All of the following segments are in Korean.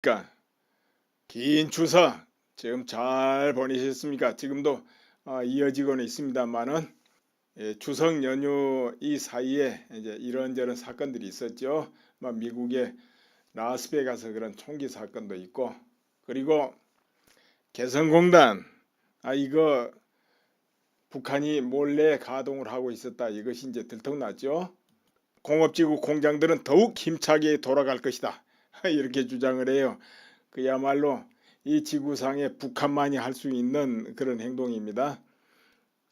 그러니까 긴 추석 지금 잘 보내셨습니까? 지금도 이어지고는 있습니다만은 추석 연휴 이 사이에 이제 이런저런 사건들이 있었죠. 미국의 라스베가스 그런 총기 사건도 있고, 그리고 개성공단 이거 북한이 몰래 가동을 하고 있었다, 이것이 이제 들통났죠. 공업지구 공장들은 더욱 힘차게 돌아갈 것이다 이렇게 주장을 해요. 그야말로 이 지구상에 북한만이 할 수 있는 그런 행동입니다.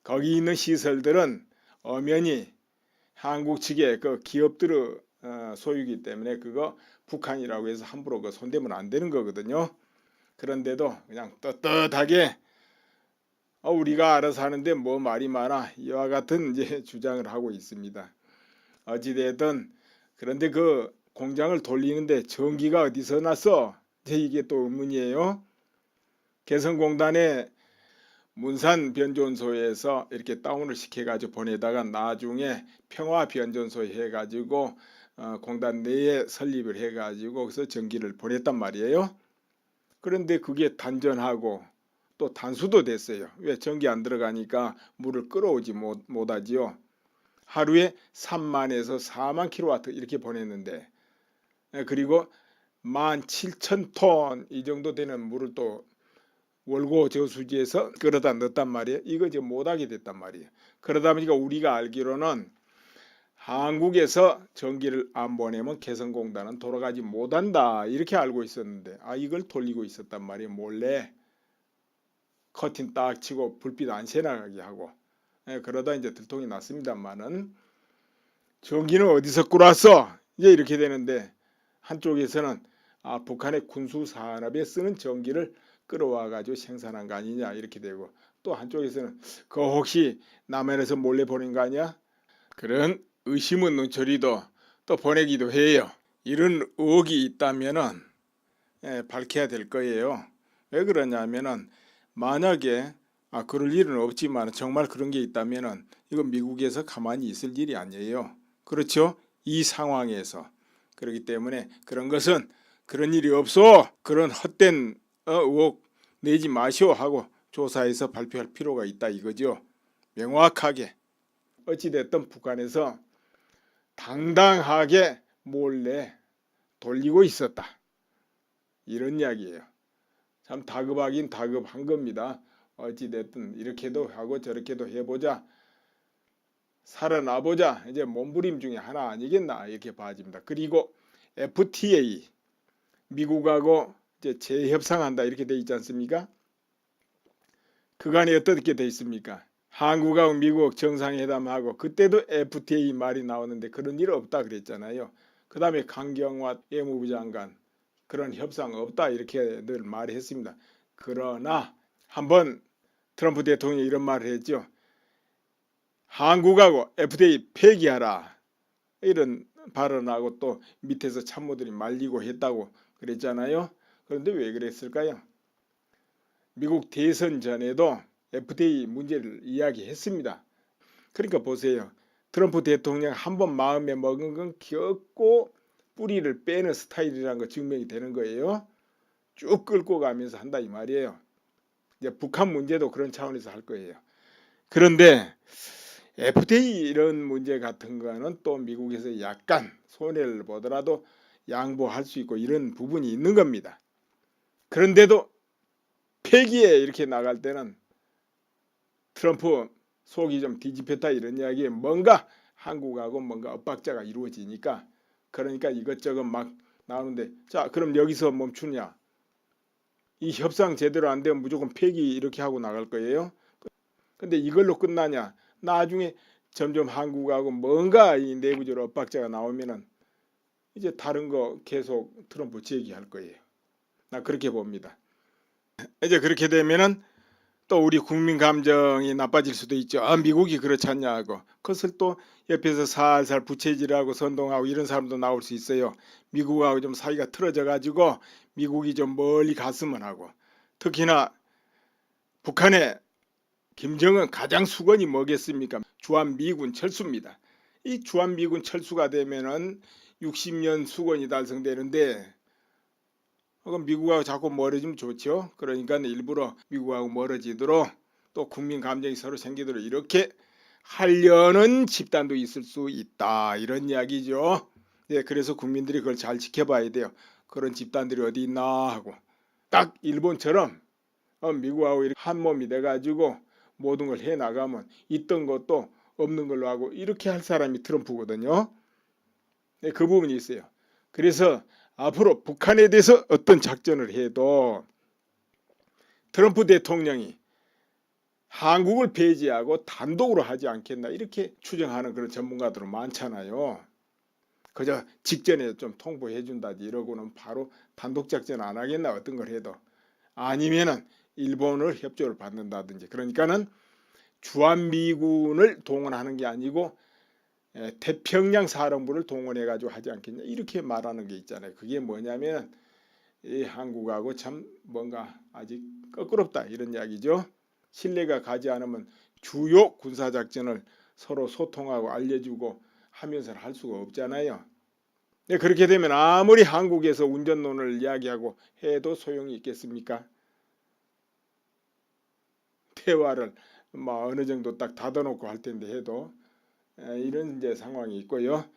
거기 있는 시설들은 엄연히 한국 측의 그 기업들의 소유이기 때문에 그거 북한이라고 해서 함부로 그 손대면 안 되는 거거든요. 그런데도 그냥 떳떳하게 우리가 알아서 하는데 뭐 말이 많아, 이와 같은 이제 주장을 하고 있습니다. 어찌되든 그런데 그 공장을 돌리는데 전기가 어디서 났어? 이게 또 의문이에요. 개성공단의 문산변전소에서 이렇게 다운을 시켜가지고 보내다가 나중에 평화변전소에 해가지고 공단 내에 설립을 해가지고 그래서 전기를 보냈단 말이에요. 그런데 그게 단전하고 또 단수도 됐어요. 왜? 전기 안 들어가니까 물을 끌어오지 못하지요. 하루에 3만에서 4만 킬로와트 이렇게 보냈는데, 그리고 17,000톤 이 정도 되는 물을 또 월고 저수지에서 끌어다 넣었단 말이에요. 이거 이제 못하게 됐단 말이에요. 그러다 보니까 우리가 알기로는 한국에서 전기를 안 보내면 개성공단은 돌아가지 못한다 이렇게 알고 있었는데, 이걸 돌리고 있었단 말이에요. 몰래 커튼 딱 치고 불빛 안 새나가게 하고. 그러다 이제 들통이 났습니다만은, 전기는 어디서 끌어왔어? 이제 이렇게 되는데, 한쪽에서는 북한의 군수 산업에 쓰는 전기를 끌어와 가지고 생산한 거 아니냐 이렇게 되고, 또 한쪽에서는 그 혹시 남한에서 몰래 보낸 거 아니야? 그런 의심은 눈초리도 또 보내기도 해요. 이런 의혹이 있다면은 밝혀야 될 거예요. 왜 그러냐면은, 만약에 그럴 일은 없지만 정말 그런 게 있다면은 이건 미국에서 가만히 있을 일이 아니에요. 그렇죠? 이 상황에서. 그렇기 때문에 그런 것은 그런 일이 없어, 그런 헛된 의혹 내지 마시오 하고 조사해서 발표할 필요가 있다 이거죠. 명확하게. 어찌됐든 북한에서 당당하게 몰래 돌리고 있었다, 이런 이야기예요. 참 다급하긴 다급한 겁니다. 어찌됐든 이렇게도 하고 저렇게도 해보자, 살아나보자, 이제 몸부림 중에 하나 아니겠나 이렇게 봐집니다. 그리고 FTA, 미국하고 이제 재협상한다 이렇게 돼 있지 않습니까? 그간에 어떻게 돼 있습니까? 한국하고 미국 정상회담하고 그때도 FTA 말이 나오는데 그런 일 없다 그랬잖아요. 그 다음에 강경화 외무부 장관 그런 협상 없다 이렇게 늘 말했습니다. 그러나 한번 트럼프 대통령이 이런 말을 했죠. 한국하고 FTA 폐기하라, 이런 발언하고 또 밑에서 참모들이 말리고 했다고 그랬잖아요. 그런데 왜 그랬을까요? 미국 대선 전에도 FTA 문제를 이야기했습니다. 그러니까 보세요. 트럼프 대통령 한번 마음에 먹은 건 결코 뿌리를 빼는 스타일이라는 거 증명이 되는 거예요. 쭉 끌고 가면서 한다 이 말이에요. 이제 북한 문제도 그런 차원에서 할 거예요. 그런데 FTA 이런 문제 같은 거는 또 미국에서 약간 손해를 보더라도 양보할 수 있고 이런 부분이 있는 겁니다. 그런데도 폐기에 이렇게 나갈 때는 트럼프 속이 좀 뒤집혔다 이런 이야기에 뭔가 한국하고 뭔가 엇박자가 이루어지니까, 그러니까 이것저것 막 나오는데, 자 그럼 여기서 멈추냐, 이 협상 제대로 안 되면 무조건 폐기 이렇게 하고 나갈 거예요. 근데 이걸로 끝나냐, 나중에 점점 한국하고 뭔가 이 내부적으로 엇박자가 나오면은 이제 다른 거 계속 트럼프 제기할 거예요. 나 그렇게 봅니다. 이제 그렇게 되면은 또 우리 국민 감정이 나빠질 수도 있죠. 미국이 그렇지 않냐 하고. 그것을 또 옆에서 살살 부채질하고 선동하고 이런 사람도 나올 수 있어요. 미국하고 좀 사이가 틀어져 가지고 미국이 좀 멀리 갔으면 하고. 특히나 북한의 김정은 가장 수건이 뭐겠습니까? 주한미군 철수입니다. 이 주한미군 철수가 되면은 60년 수건이 달성되는데, 그럼 미국하고 자꾸 멀어지면 좋죠. 그러니까 일부러 미국하고 멀어지도록 또 국민 감정이 서로 생기도록 이렇게 하려는 집단도 있을 수 있다. 이런 이야기죠. 네, 그래서 국민들이 그걸 잘 지켜봐야 돼요. 그런 집단들이 어디 있나 하고. 딱 일본처럼 미국하고 이렇게 한 몸이 돼가지고 모든 걸 해나가면 있던 것도 없는 걸로 하고 이렇게 할 사람이 트럼프거든요. 네, 그 부분이 있어요. 그래서 앞으로 북한에 대해서 어떤 작전을 해도 트럼프 대통령이 한국을 배제하고 단독으로 하지 않겠나 이렇게 추정하는 그런 전문가들은 많잖아요. 그저 직전에 좀 통보해 준다지 이러고는 바로 단독 작전 안 하겠나 어떤 걸 해도 아니면은 일본을 협조를 받는다든지 그러니까는 주한미군을 동원하는 게 아니고 태평양 사령부를 동원해 가지고 하지 않겠냐 이렇게 말하는 게 있잖아요. 그게 뭐냐면 이 한국하고 참 뭔가 아직 껄끄럽다 이런 이야기죠. 신뢰가 가지 않으면 주요 군사작전을 서로 소통하고 알려주고 하면서 할 수가 없잖아요. 그렇게 되면 아무리 한국에서 운전론을 이야기하고 해도 소용이 있겠습니까? 대화를 뭐 어느 정도 딱 닫아놓고 할 텐데 해도 이런 이제 상황이 있고요.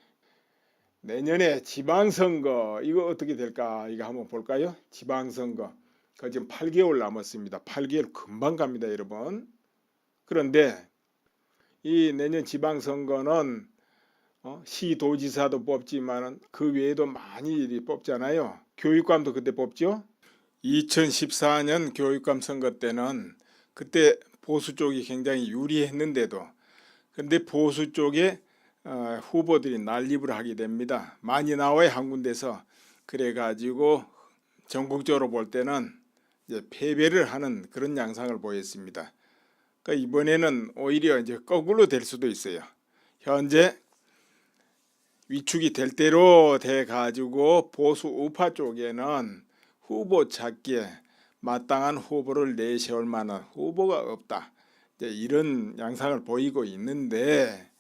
내년에 지방선거 이거 어떻게 될까 이거 한번 볼까요? 지방선거 그 지금 8개월 남았습니다. 8개월 금방 갑니다, 여러분. 그런데 이 내년 지방선거는 시도지사도 뽑지만 그 외에도 많이 뽑잖아요. 교육감도 그때 뽑죠. 2014년 교육감 선거 때는 그때 보수 쪽이 굉장히 유리했는데도 근데 보수 쪽에 후보들이 난립을 하게 됩니다. 많이 나와요 한 군데서. 그래가지고 전국적으로 볼 때는 이제 패배를 하는 그런 양상을 보였습니다. 그러니까 이번에는 오히려 이제 거꾸로 될 수도 있어요. 현재 위축이 될 대로 돼 가지고 보수 우파 쪽에는 후보 찾기에 마땅한 후보를 내세울 만한 후보가 없다. 이제 이런 양상을 보이고 있는데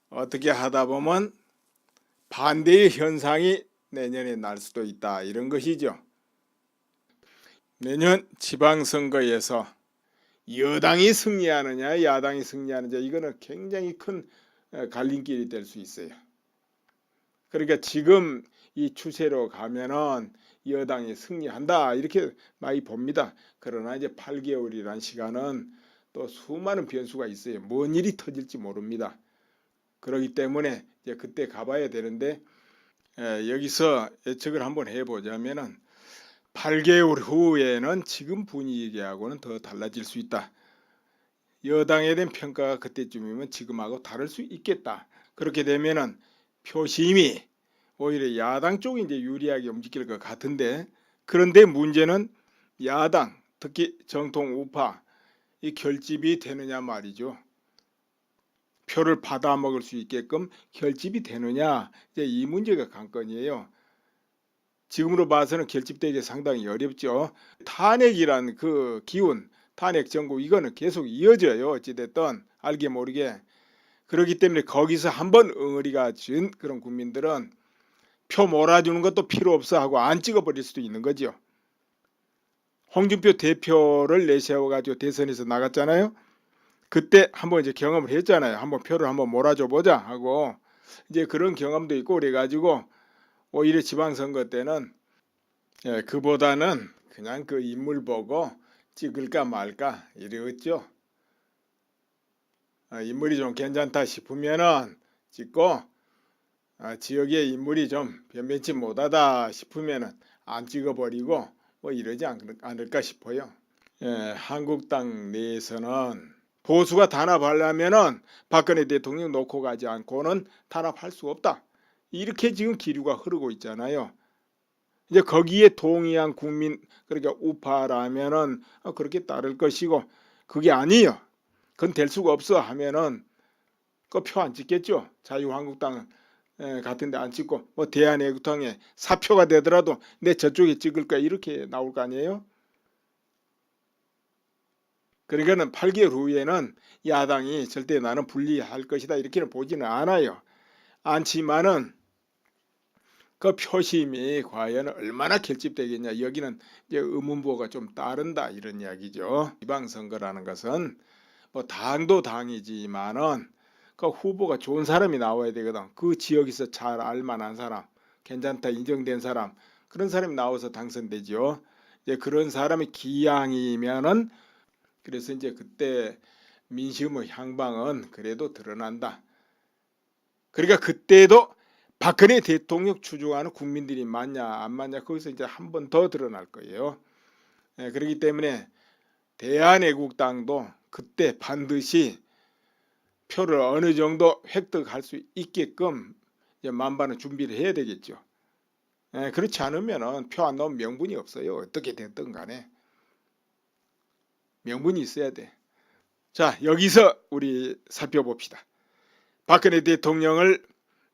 어떻게 하다 보면 반대의 현상이 내년에 날 수도 있다. 이런 것이죠. 내년 지방선거에서 여당이 승리하느냐 야당이 승리하느냐 이거는 굉장히 큰 갈림길이 될 수 있어요. 그러니까 지금 이 추세로 가면은 여당이 승리한다 이렇게 많이 봅니다. 그러나 이제 8개월이라는 시간은 또 수많은 변수가 있어요. 뭔 일이 터질지 모릅니다. 그렇기 때문에 이제 그때 가봐야 되는데 여기서 예측을 한번 해보자면은 8개월 후에는 지금 분위기하고는 더 달라질 수 있다. 여당에 대한 평가가 그때쯤이면 지금하고 다를 수 있겠다. 그렇게 되면은 표심이 오히려 야당 쪽이 이제 유리하게 움직일 것 같은데 그런데 문제는 야당 특히 정통 우파 이 결집이 되느냐 말이죠. 표를 받아먹을 수 있게끔 결집이 되느냐 이제 이 문제가 관건이에요. 지금으로 봐서는 결집되기 상당히 어렵죠. 탄핵이란 그 기운, 탄핵 정국 이거는 계속 이어져요. 어찌됐든 알게 모르게. 그렇기 때문에 거기서 한번 응어리가 진 그런 국민들은 표 몰아주는 것도 필요 없어 하고 안 찍어버릴 수도 있는 거죠. 홍준표 대표를 내세워가지고 대선에서 나갔잖아요. 그때 한번 이제 경험을 했잖아요. 한번 표를 한번 몰아줘 보자 하고 이제 그런 경험도 있고 그래가지고 오히려 지방선거 때는 그보다는 그냥 그 인물 보고 찍을까 말까 이랬죠. 인물이 좀 괜찮다 싶으면은 찍고 지역의 인물이 좀 변변치 못하다 싶으면은 안 찍어버리고 뭐 이러지 않을까 싶어요. 한국당 내에서는 보수가 단합하려면은 박근혜 대통령 놓고 가지 않고는 단합할 수 없다. 이렇게 지금 기류가 흐르고 있잖아요. 이제 거기에 동의한 국민 그러니까 우파라면은 그렇게 따를 것이고 그게 아니에요. 그건 될 수가 없어 하면은 그 표 안 찍겠죠. 자유한국당 같은데 안 찍고 뭐 대한애국당에 사표가 되더라도 내 저쪽에 찍을 거야 이렇게 나올 거 아니에요. 그러니까는 8개월 후에는 야당이 절대 나는 분리할 것이다 이렇게는 보지는 않아요. 않지만은 그 표심이 과연 얼마나 결집되겠냐. 여기는 이제 의문부호가 좀 따른다 이런 이야기죠. 지방선거라는 것은 뭐 당도 당이지만은 그 후보가 좋은 사람이 나와야 되거든. 그 지역에서 잘 알만한 사람, 괜찮다 인정된 사람, 그런 사람이 나와서 당선되죠. 이제 그런 사람이 기양이면은 그래서 이제 그때 민심의 향방은 그래도 드러난다. 그러니까 그때도 박근혜 대통령 추종하는 국민들이 맞냐 안 맞냐 거기서 이제 한 번 더 드러날 거예요. 그렇기 때문에 대한애국당도 그때 반드시 표를 어느 정도 획득할 수 있게끔 이제 만반의 준비를 해야 되겠죠. 그렇지 않으면 표 안 나오면 명분이 없어요. 어떻게 됐든 간에 명분이 있어야 돼. 자, 여기서 우리 살펴봅시다. 박근혜 대통령을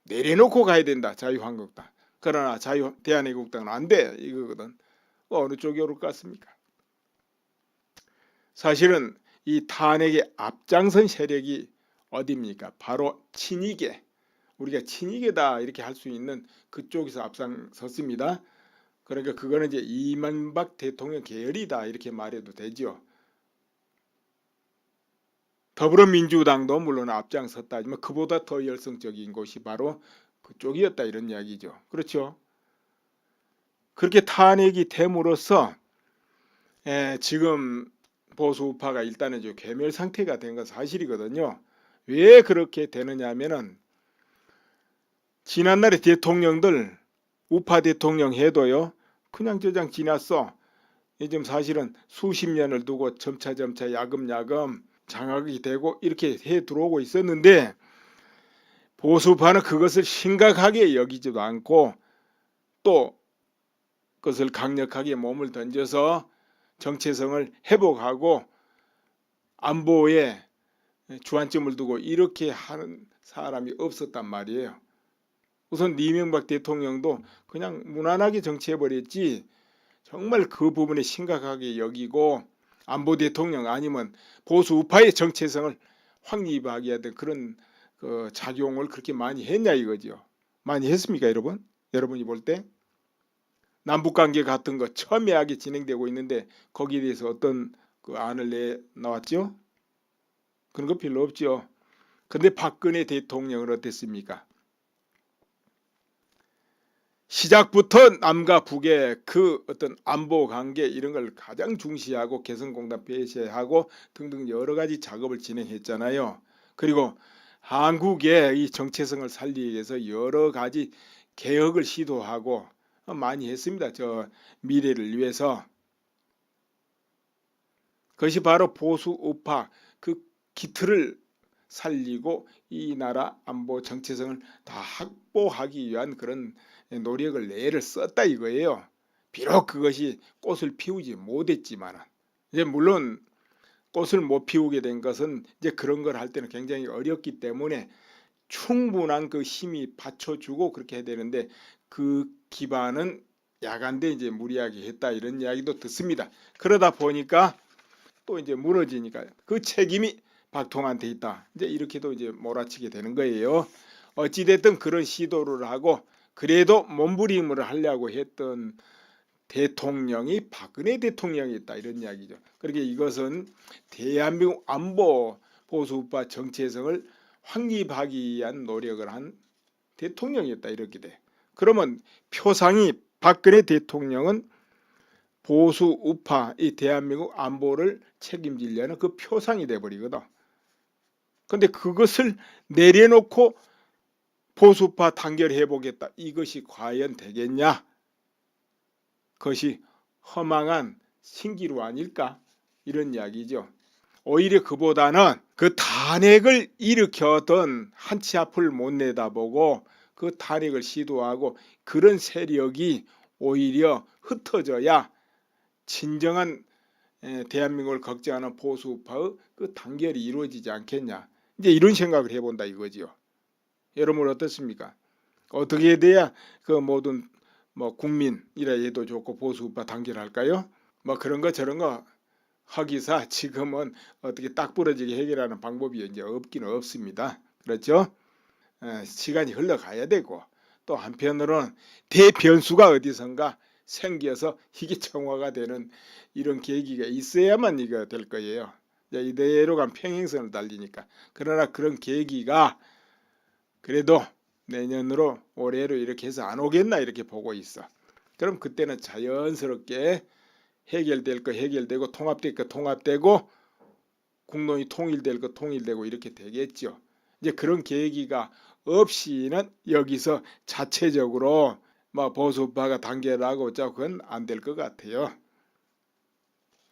내려놓고 가야 된다. 자유한국당. 그러나 대한애국당은 안 돼. 이거거든. 어느 쪽이 옳을 것 같습니까? 사실은 이 탄핵의 앞장선 세력이 어디입니까? 바로 친이계. 우리가 친이계다 이렇게 할 수 있는 그쪽에서 앞장섰습니다. 그러니까 그거는 이제 이명박 대통령 계열이다 이렇게 말해도 되죠. 더불어민주당도 물론 앞장섰다 하지만 그보다 더 열성적인 곳이 바로 그쪽이었다 이런 이야기죠. 그렇죠? 그렇게 탄핵이 됨으로써 지금 보수 우파가 일단은 이제 괴멸 상태가 된 건 사실이거든요. 왜 그렇게 되느냐 하면은 지난날의 대통령들 우파 대통령 해도요 그냥 저장 지났어. 지금 사실은 수십 년을 두고 점차 야금야금 장악이 되고 이렇게 해 들어오고 있었는데 보수파는 그것을 심각하게 여기지도 않고 또 그것을 강력하게 몸을 던져서 정체성을 회복하고 안보에 주안점을 두고 이렇게 하는 사람이 없었단 말이에요. 우선 이명박 대통령도 그냥 무난하게 정치해버렸지 정말 그 부분에 심각하게 여기고 안보 대통령 아니면 보수 우파의 정체성을 확립하게 하던 그런 그 작용을 그렇게 많이 했냐 이거죠. 많이 했습니까 여러분? 여러분이 볼 때 남북관계 같은 거 첨예하게 진행되고 있는데 거기에 대해서 어떤 그 안을 나왔죠? 그런 거 별로 없죠. 근데 박근혜 대통령은 어땠습니까? 시작부터 남과 북의 그 어떤 안보 관계 이런 걸 가장 중시하고 개성공단 폐쇄하고 등등 여러 가지 작업을 진행했잖아요. 그리고 한국의 이 정체성을 살리기 위해서 여러 가지 개혁을 시도하고 많이 했습니다. 저 미래를 위해서. 그것이 바로 보수 우파 그 기틀을 살리고 이 나라 안보 정체성을 다 확보하기 위한 그런 노력을 애를 썼다 이거예요. 비록 그것이 꽃을 피우지 못했지만 이제 물론 꽃을 못 피우게 된 것은 이제 그런 걸 할 때는 굉장히 어렵기 때문에 충분한 그 힘이 받쳐주고 그렇게 해야 되는데 그 기반은 야간데 이제 무리하게 했다 이런 이야기도 듣습니다. 그러다 보니까 또 이제 무너지니까 그 책임이 박통한테 있다. 이제 이렇게도 이제 몰아치게 되는 거예요. 어찌됐든 그런 시도를 하고 그래도 몸부림을 하려고 했던 대통령이 박근혜 대통령이었다 이런 이야기죠. 그러니까 이것은 대한민국 안보 보수우파 정체성을 확립하기 위한 노력을 한 대통령이었다 이렇게 돼. 그러면 표상이 박근혜 대통령은 보수 우파 이 대한민국 안보를 책임지려는 그 표상이 돼버리거든. 근데 그것을 내려놓고 보수파 단결해 보겠다. 이것이 과연 되겠냐? 그것이 허망한 신기루 아닐까? 이런 이야기죠. 오히려 그보다는 그 탄핵을 일으켰던 한치 앞을 못 내다보고 그 탄핵을 시도하고 그런 세력이 오히려 흩어져야 진정한 대한민국을 걱정하는 보수우파의 그 단결이 이루어지지 않겠냐. 이제 이런 생각을 해본다 이거지요. 여러분 어떻습니까? 어떻게 돼야 그 모든 뭐 국민이라 해도 좋고 보수우파 단결할까요? 뭐 그런 거 저런 거 하기사 지금은 어떻게 딱 부러지게 해결하는 방법이 이제 없기는 없습니다. 그렇죠? 시간이 흘러가야 되고 또 한편으로는 대변수가 어디선가 생겨서 이게 청와가 되는 이런 계기가 있어야만 이거 될 거예요. 이대로 가면 평행선을 달리니까. 그러나 그런 계기가 그래도 내년으로 올해로 이렇게 해서 안 오겠나 이렇게 보고 있어. 그럼 그때는 자연스럽게 해결될 거 해결되고 통합될 거 통합되고 국론이 통일될 거 통일되고 이렇게 되겠죠. 이제 그런 계기가 없이는 여기서 자체적으로 뭐 보수파가 단결을 하고 어쩌고 그건 안 될 것 같아요.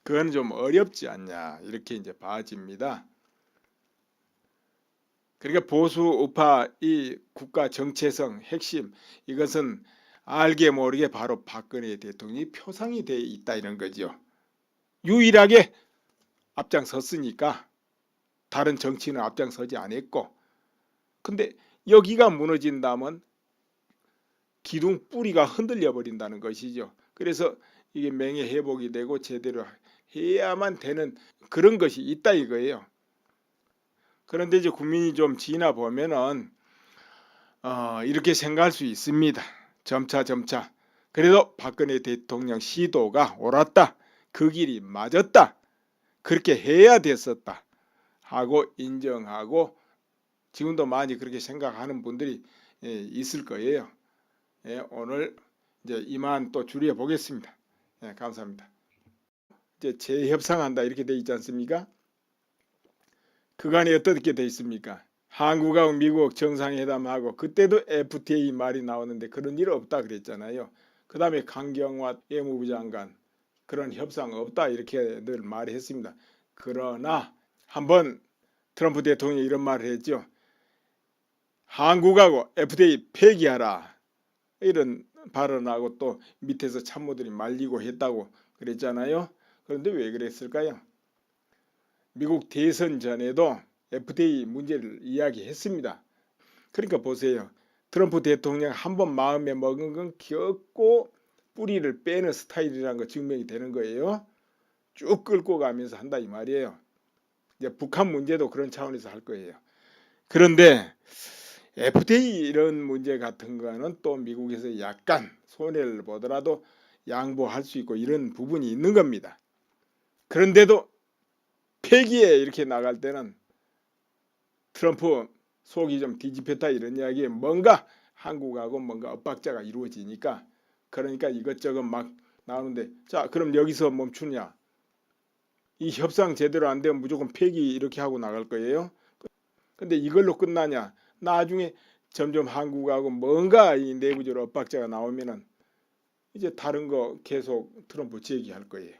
그건 좀 어렵지 않냐 이렇게 이제 봐집니다. 그러니까 보수 우파 이 국가 정체성 핵심 이것은 알게 모르게 바로 박근혜 대통령이 표상이 돼 있다 이런 거죠. 유일하게 앞장섰으니까 다른 정치는 앞장서지 않았고, 근데 여기가 무너진다면 기둥 뿌리가 흔들려 버린다는 것이죠. 그래서 이게 명예 회복이 되고 제대로 해야만 되는 그런 것이 있다 이거예요. 그런데 이제 국민이 좀 지나 보면은 이렇게 생각할 수 있습니다. 점차 그래도 박근혜 대통령 시도가 옳았다. 그 길이 맞았다. 그렇게 해야 됐었다 하고 인정하고 지금도 많이 그렇게 생각하는 분들이 있을 거예요. 오늘 이제 이만 또 줄여 보겠습니다. 감사합니다. 이제 재협상한다 이렇게 돼 있지 않습니까? 그간에 어떻게 돼 있습니까? 한국하고 미국 정상회담하고 그때도 FTA 말이 나오는데 그런 일 없다 그랬잖아요. 그 다음에 강경화 외무부 장관 그런 협상 없다 이렇게 늘 말했습니다. 그러나 한번 트럼프 대통령이 이런 말을 했죠. 한국하고 FTA 폐기하라 이런 발언하고 또 밑에서 참모들이 말리고 했다고 그랬잖아요. 그런데 왜 그랬을까요? 미국 대선 전에도 FTA 문제를 이야기했습니다. 그러니까 보세요. 트럼프 대통령 한번 마음에 먹은 건 결코 뿌리를 빼는 스타일이라는 거 증명이 되는 거예요. 쭉 끌고 가면서 한다 이 말이에요. 이제 북한 문제도 그런 차원에서 할 거예요. 그런데 FTA 이런 문제 같은 거는 또 미국에서 약간 손해를 보더라도 양보할 수 있고 이런 부분이 있는 겁니다. 그런데도 폐기에 이렇게 나갈 때는 트럼프 속이 좀 뒤집혔다 이런 이야기에 뭔가 한국하고 뭔가 엇박자가 이루어지니까 그러니까 이것저것 막 나오는데 자 그럼 여기서 멈추냐 이 협상 제대로 안 되면 무조건 폐기 이렇게 하고 나갈 거예요. 근데 이걸로 끝나냐 나중에 점점 한국하고 뭔가 이 내부적으로 엇박자가 나오면은 이제 다른 거 계속 트럼프 제기할 거예요.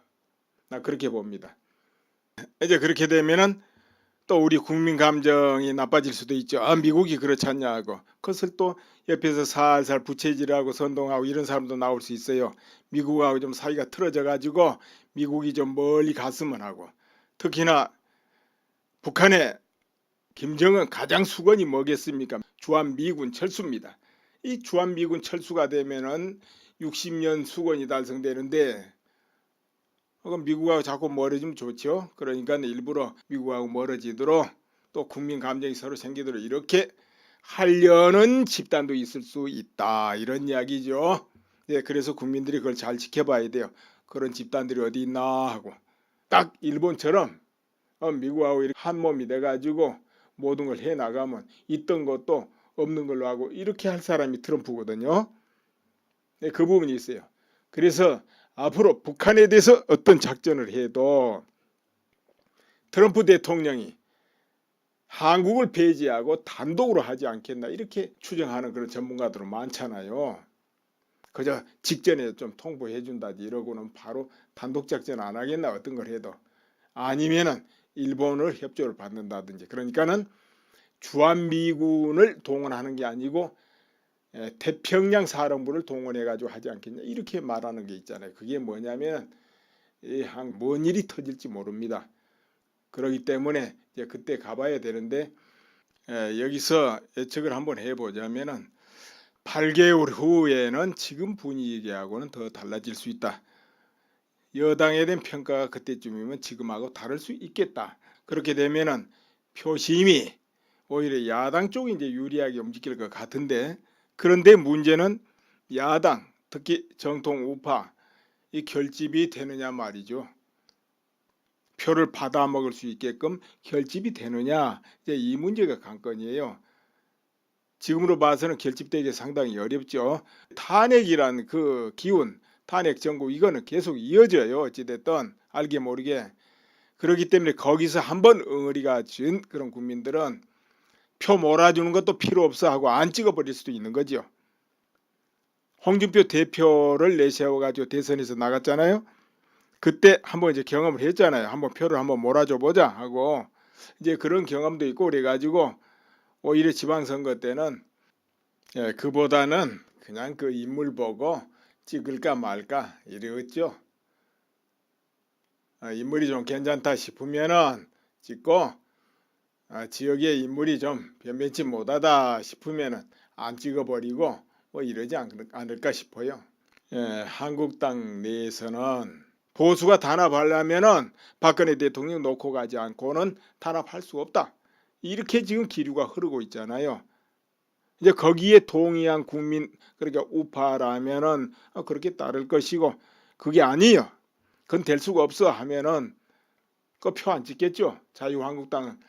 나 그렇게 봅니다. 이제 그렇게 되면은 또 우리 국민 감정이 나빠질 수도 있죠. 미국이 그렇지 않냐 하고 그것을 또 옆에서 살살 부채질하고 선동하고 이런 사람도 나올 수 있어요. 미국하고 좀 사이가 틀어져 가지고 미국이 좀 멀리 갔으면 하고 특히나 북한의 김정은 가장 수건이 뭐겠습니까? 주한미군 철수입니다. 이 주한미군 철수가 되면은 60년 수건이 달성되는데 그럼 미국하고 자꾸 멀어지면 좋죠. 그러니까 일부러 미국하고 멀어지도록 또 국민 감정이 서로 생기도록 이렇게 하려는 집단도 있을 수 있다. 이런 이야기죠. 그래서 국민들이 그걸 잘 지켜봐야 돼요. 그런 집단들이 어디 있나 하고 딱 일본처럼 미국하고 이렇게 한 몸이 돼가지고 모든 걸 해나가면 있던 것도 없는 걸로 하고 이렇게 할 사람이 트럼프거든요. 그 부분이 있어요. 그래서 앞으로 북한에 대해서 어떤 작전을 해도 트럼프 대통령이 한국을 배제하고 단독으로 하지 않겠나 이렇게 추정하는 그런 전문가들은 많잖아요. 그저 직전에 좀 통보해 준다지 이러고는 바로 단독 작전 안 하겠나 어떤 걸 해도 아니면은 일본을 협조를 받는다든지 그러니까는 주한미군을 동원하는 게 아니고 태평양 사령부를 동원해 가지고 하지 않겠냐 이렇게 말하는 게 있잖아요. 그게 뭐냐면 뭔 일이 터질지 모릅니다. 그렇기 때문에 이제 그때 가봐야 되는데 여기서 예측을 한번 해보자면은 8개월 후에는 지금 분위기하고는 더 달라질 수 있다. 여당에 대한 평가가 그때쯤이면 지금하고 다를 수 있겠다. 그렇게 되면은 표심이 오히려 야당 쪽이 이제 유리하게 움직일 것 같은데 그런데 문제는 야당, 특히 정통 우파 이 결집이 되느냐 말이죠. 표를 받아먹을 수 있게끔 결집이 되느냐, 이제 이 문제가 관건이에요. 지금으로 봐서는 결집되기 상당히 어렵죠. 탄핵이란 그 기운, 탄핵 정국 이거는 계속 이어져요. 어찌됐든 알게 모르게. 그렇기 때문에 거기서 한번 응어리가 진 그런 국민들은 표 몰아주는 것도 필요 없어 하고 안 찍어버릴 수도 있는 거죠. 홍준표 대표를 내세워가지고 대선에서 나갔잖아요. 그때 한번 이제 경험을 했잖아요. 한번 표를 한번 몰아줘 보자 하고 이제 그런 경험도 있고 그래가지고 오히려 지방선거 때는 그보다는 그냥 그 인물 보고 찍을까 말까 이랬죠. 인물이 좀 괜찮다 싶으면은 찍고 지역의 인물이 좀 변변치 못하다 싶으면은 안 찍어버리고 뭐 이러지 않을까 싶어요. 한국당 내에서는 보수가 단합하려면은 박근혜 대통령 놓고 가지 않고는 단합할 수 없다. 이렇게 지금 기류가 흐르고 있잖아요. 이제 거기에 동의한 국민, 그러니까 우파라면은 그렇게 따를 것이고 그게 아니에요. 그건 될 수가 없어 하면은 그 표 안 찍겠죠. 자유한국당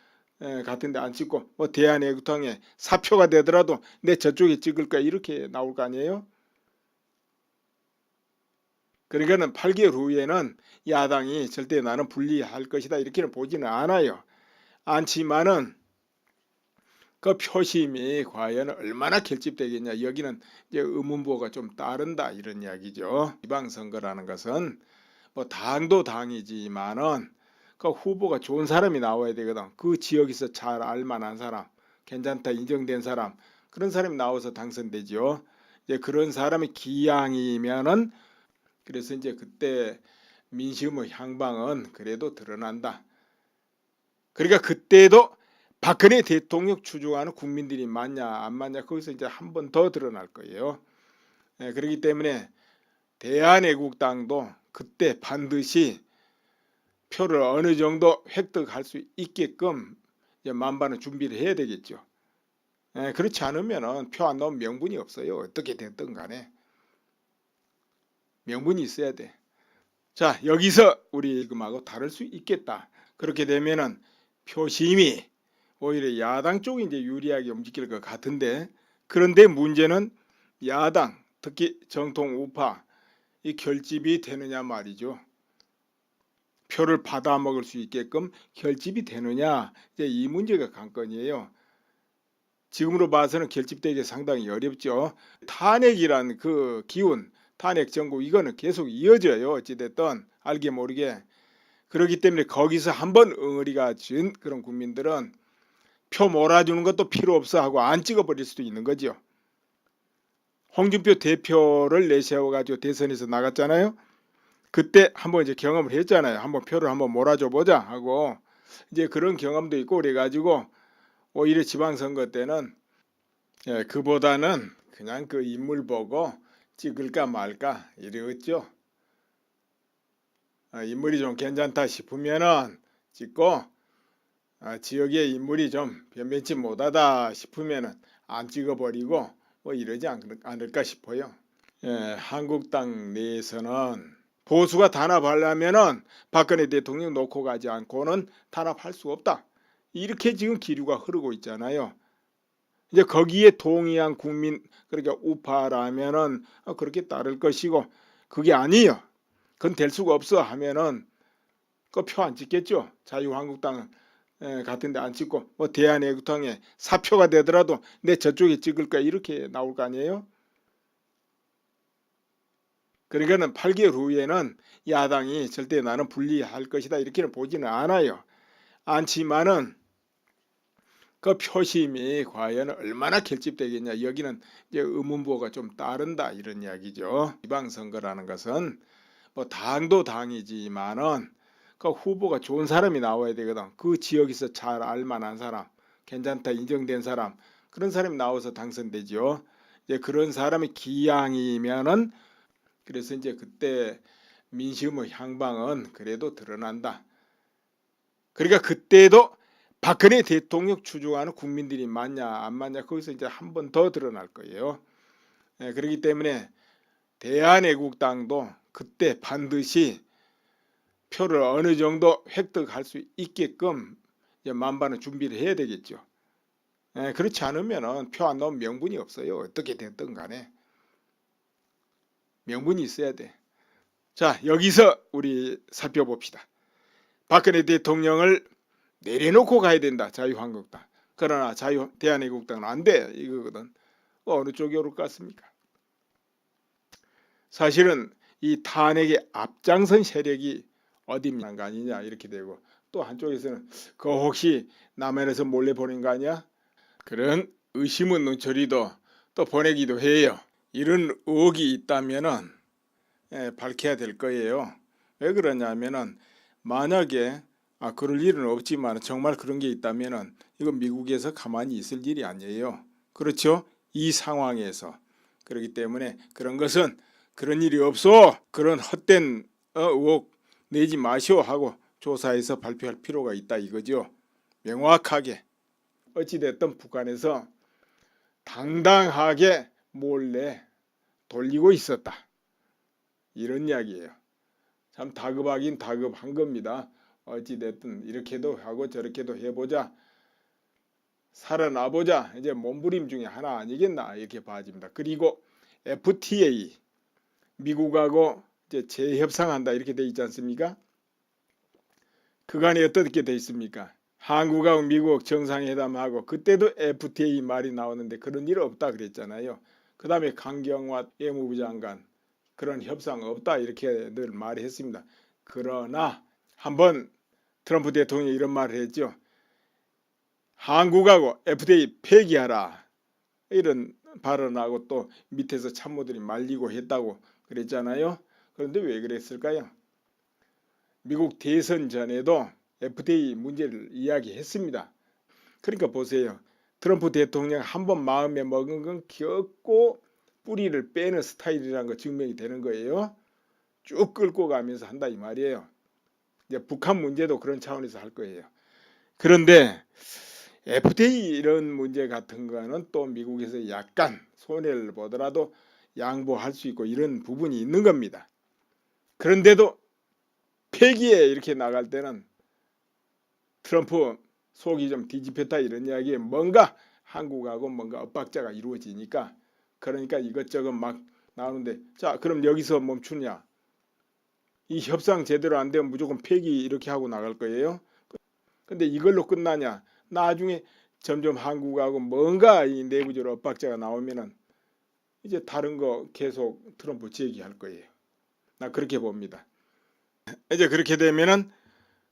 같은 데 안 찍고 뭐 대한애국당에 사표가 되더라도 내 저쪽에 찍을 거야 이렇게 나올 거 아니에요. 그러니까는 8개월 후에는 야당이 절대 나는 분리할 것이다 이렇게는 보지는 않아요. 않지만은 그 표심이 과연 얼마나 결집되겠냐 여기는 이제 의문부호가 좀 따른다 이런 이야기죠. 지방선거라는 것은 뭐 당도 당이지만은 그 후보가 좋은 사람이 나와야 되거든. 그 지역에서 잘 알만한 사람, 괜찮다 인정된 사람 그런 사람이 나와서 당선되죠. 이제 그런 사람이 기양이면은 그래서 이제 그때 민심의 향방은 그래도 드러난다. 그러니까 그때도 박근혜 대통령 추종하는 국민들이 맞냐 안 맞냐 거기서 이제 한 번 더 드러날 거예요. 그렇기 때문에 대한애국당도 그때 반드시 표를 어느 정도 획득할 수 있게끔 이제 만반의 준비를 해야 되겠죠. 그렇지 않으면 표 안 나오면 명분이 없어요. 어떻게 됐든 간에 명분이 있어야 돼. 자, 여기서 우리 지금하고 다를 수 있겠다. 그렇게 되면은 표심이 오히려 야당 쪽이 이제 유리하게 움직일 것 같은데, 그런데 문제는 야당, 특히 정통 우파 이 결집이 되느냐 말이죠. 표를 받아먹을 수 있게끔 결집이 되느냐, 이제 이 문제가 관건이에요. 지금으로 봐서는 결집되기 상당히 어렵죠. 탄핵이란 그 기운, 탄핵 정국 이거는 계속 이어져요. 어찌됐든 알게 모르게. 그렇기 때문에 거기서 한번 응어리가 진 그런 국민들은 표 몰아주는 것도 필요 없어 하고 안 찍어버릴 수도 있는 거죠. 홍준표 대표를 내세워가지고 대선에서 나갔잖아요. 그때 한번 이제 경험을 했잖아요. 한번 표를 한번 몰아줘 보자 하고 이제 그런 경험도 있고 그래가지고 오히려 지방선거 때는 그보다는 그냥 그 인물 보고 찍을까 말까 이랬죠. 인물이 좀 괜찮다 싶으면은 찍고 지역의 인물이 좀 변변치 못하다 싶으면은 안 찍어버리고 뭐 이러지 않을까 싶어요. 한국당 내에서는 보수가 단합하려면은 박근혜 대통령 놓고 가지 않고는 단합할 수 없다. 이렇게 지금 기류가 흐르고 있잖아요. 이제 거기에 동의한 국민, 그러니까 우파라면은 그렇게 따를 것이고 그게 아니에요. 그건 될 수가 없어 하면은 그 표 안 찍겠죠. 자유한국당 같은 데 안 찍고 뭐 대한애국당에 사표가 되더라도 내 저쪽에 찍을 거야 이렇게 나올 거 아니에요. 그러니까는 8개월 후에는 야당이 절대 나는 분리할 것이다 이렇게는 보지는 않아요. 않지만은 그 표심이 과연 얼마나 결집되겠냐 여기는 이제 의문부호가 좀 따른다 이런 이야기죠. 지방선거라는 것은 뭐 당도 당이지만은 그 후보가 좋은 사람이 나와야 되거든. 그 지역에서 잘 알만한 사람, 괜찮다 인정된 사람 그런 사람이 나와서 당선되죠. 이제 그런 사람이 기양이면은 그래서 이제 그때 민심의 향방은 그래도 드러난다. 그러니까 그때도 박근혜 대통령 추종하는 국민들이 맞냐 안 맞냐 거기서 이제 한 번 더 드러날 거예요. 그렇기 때문에 대한애국당도 그때 반드시 표를 어느 정도 획득할 수 있게끔 이제 만반의 준비를 해야 되겠죠. 그렇지 않으면 표 안 나오면 명분이 없어요. 어떻게 됐든 간에 명분이 있어야 돼. 자, 여기서 우리 살펴봅시다. 박근혜 대통령을 내려놓고 가야 된다. 자유한국당. 그러나 대한애국당은 안 돼. 이거거든. 어느 쪽이 옳을 것 같습니까? 사실은 이 탄핵의 앞장선 세력이 어디만 거 아니냐 이렇게 되고, 또 한쪽에서는 그거 혹시 남한에서 몰래 보낸 거 아니야? 그런 의심은 눈초리도 또 보내기도 해요. 이런 의혹이 있다면은 밝혀야 될 거예요. 왜 그러냐면은 만약에 그럴 일은 없지만 정말 그런 게 있다면은 이건 미국에서 가만히 있을 일이 아니에요. 그렇죠? 이 상황에서. 그렇기 때문에 그런 것은 그런 일이 없어. 그런 헛된 의혹 내지 마시오 하고 조사해서 발표할 필요가 있다 이거죠. 명확하게. 어찌됐든 북한에서 당당하게 몰래 돌리고 있었다. 이런 이야기예요. 참 다급하긴 다급한 겁니다. 어찌됐든 이렇게도 하고 저렇게도 해보자. 살아나보자. 이제 몸부림 중에 하나 아니겠나 이렇게 봐집니다. 그리고 FTA 미국하고 이제 재협상한다 이렇게 돼 있지 않습니까? 그간에 어떻게 돼 있습니까? 한국하고 미국 정상회담하고 그때도 FTA 말이 나오는데 그런 일 없다 그랬잖아요. 그 다음에 강경화 외무부 장관 그런 협상 없다 이렇게 늘 말했습니다. 그러나 한번 트럼프 대통령이 이런 말을 했죠. 한국하고 FTA 폐기하라 이런 발언하고 또 밑에서 참모들이 말리고 했다고 그랬잖아요. 그런데 왜 그랬을까요? 미국 대선 전에도 FTA 문제를 이야기했습니다. 그러니까 보세요. 트럼프 대통령 한번 마음에 먹은 건 결코 뿌리를 빼는 스타일이라는 거 증명이 되는 거예요. 쭉 끌고 가면서 한다 이 말이에요. 이제 북한 문제도 그런 차원에서 할 거예요. 그런데 FTA 이런 문제 같은 거는 또 미국에서 약간 손해를 보더라도 양보할 수 있고 이런 부분이 있는 겁니다. 그런데도 폐기에 이렇게 나갈 때는 트럼프 속이 좀 뒤집혔다 이런 이야기에 뭔가 한국하고 뭔가 엇박자가 이루어지니까 그러니까 이것저것 막 나오는데 자 그럼 여기서 멈추냐? 이 협상 제대로 안 되면 무조건 폐기 이렇게 하고 나갈 거예요. 근데 이걸로 끝나냐? 나중에 점점 한국하고 뭔가 이 내부적으로 엇박자가 나오면은 이제 다른 거 계속 트럼프 제기할 거예요. 나 그렇게 봅니다. 이제 그렇게 되면은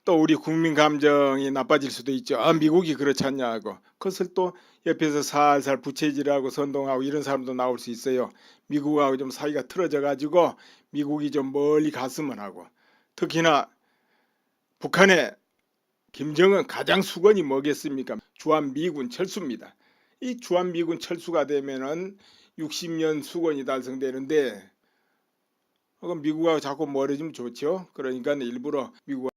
또 우리 국민 감정이 나빠질 수도 있죠. 미국이 그렇지 않냐 하고 그것을 또 옆에서 살살 부채질하고 선동하고 이런 사람도 나올 수 있어요. 미국하고 좀 사이가 틀어져 가지고 미국이 좀 멀리 갔으면 하고 특히나 북한의 김정은 가장 수건이 뭐겠습니까? 주한미군 철수입니다. 이 주한미군 철수가 되면은 60년 수건이 달성되는데 그럼 미국하고 자꾸 멀어지면 좋죠. 그러니까 일부러 미국